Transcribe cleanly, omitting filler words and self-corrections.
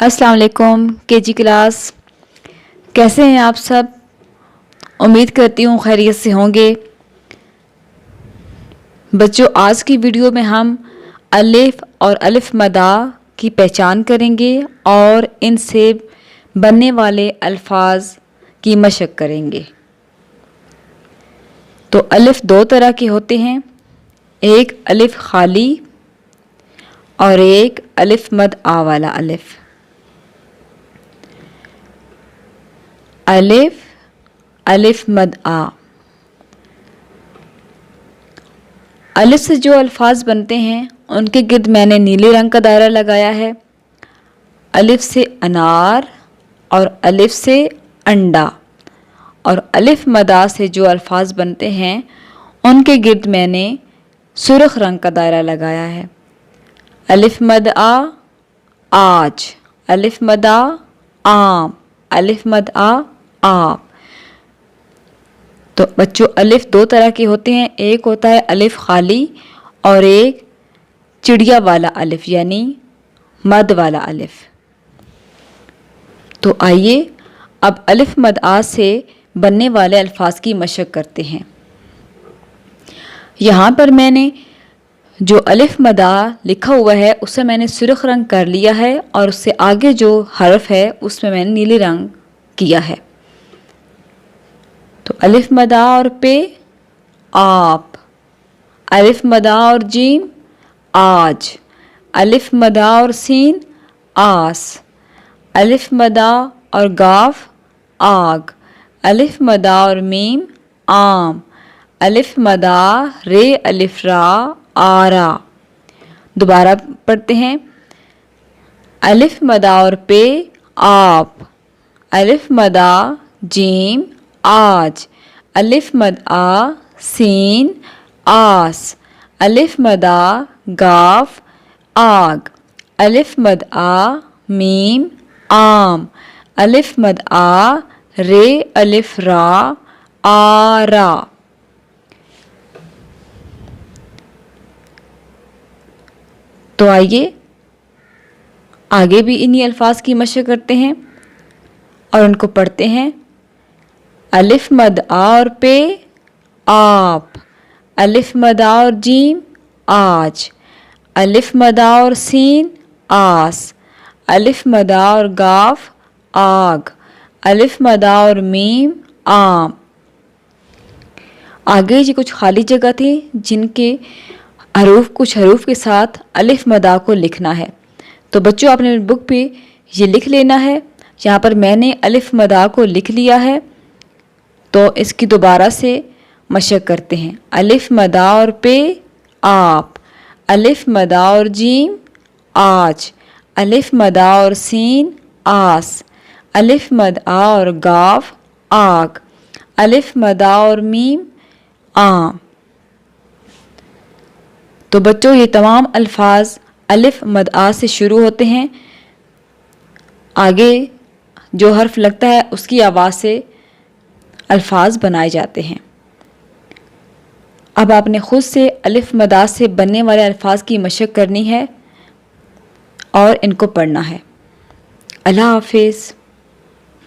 अस्सलाम वालेकुम KG class. कैसे हैं आप सब? उम्मीद करती हूँ खैरियत से होंगे। बच्चों, आज की वीडियो में हम अलिफ और अलिफ मदा की पहचान करेंगे और इनसे बनने वाले अल्फाज की मशक करेंगे। तो अलिफ दो तरह के होते हैं, एक अलिफ खाली और एक अलिफ मद आ वाला अलिफ। अलिफ, अलिफ मद आ। अलिफ से जो अल्फाज बनते हैं उनके गिर्द मैंने नीले रंग का दायरा लगाया है। अलिफ से अनार और अलिफ से अंडा, और अलिफ मदा से जो अल्फाज बनते हैं उनके गिर्द मैंने सुर्ख रंग का दायरा लगाया है। अलिफ मद आ आज, अलिफ मद आ आम, अलिफ मद आ आप। तो बच्चों, अलिफ दो तरह के होते हैं, एक होता है अलिफ खाली और एक चिड़िया वाला अलिफ यानी मद वाला अलिफ। तो आइए अब अलिफ मद आ से बनने वाले अल्फाज की मशक करते हैं। यहाँ पर मैंने जो अलिफ मदा लिखा हुआ है उसे मैंने सुर्ख रंग कर लिया है और उससे आगे जो हर्फ है उसमें मैंने नीले रंग किया है। तो अलिफ मदा और पे आप, अलिफ मदा और जीम आज, अलिफ मदा और सीन आस, अलिफ मदा और गाफ आग, अलिफ मदा और मीम आम, अलिफ मदा रे अलिफ रा आरा। दोबारा पढ़ते हैं। अलिफ मदा और पे आप, अलिफ मदा जीम आज, अलिफ मद आ सीन आस, अलिफ मदा गाफ आग, अलिफ मद आ मीम आम, अलिफ मद आ रे अलिफ रा आरा। तो आइए आगे भी इन्हीं अल्फाज की मशक करते हैं और उनको पढ़ते हैं। अलिफ मद आ और पे आप, अलिफ मद आ और जीम आज, अलिफ मद आ और सीन आस, अलिफ मद आ और गाफ आग, अलिफ मद आ और मीम आम। आगे जी कुछ खाली जगह थी जिनके कुछ हरूफ के साथ अलिफ मदा को लिखना है। तो बच्चों, आपने बुक पे ये लिख लेना है। यहाँ पर मैंने अलिफ मदा को लिख लिया है, तो इसकी दोबारा से मशक करते हैं। अलिफ मदा और पे आप, अलिफ मदा और जीम आज, अलिफ मदा और सीन आस, अलिफ मद आ और गाफ आग, अलिफ मदा और मीम आम। तो बच्चों, ये तमाम अल्फाज अलिफ मद आ से शुरू होते हैं। आगे जो हर्फ लगता है उसकी आवाज़ से अल्फाज बनाए जाते हैं। अब आपने खुद से अलिफ मदा से बनने वाले अल्फाज की मशक करनी है और इनको पढ़ना है। अल्लाह हाफिज़।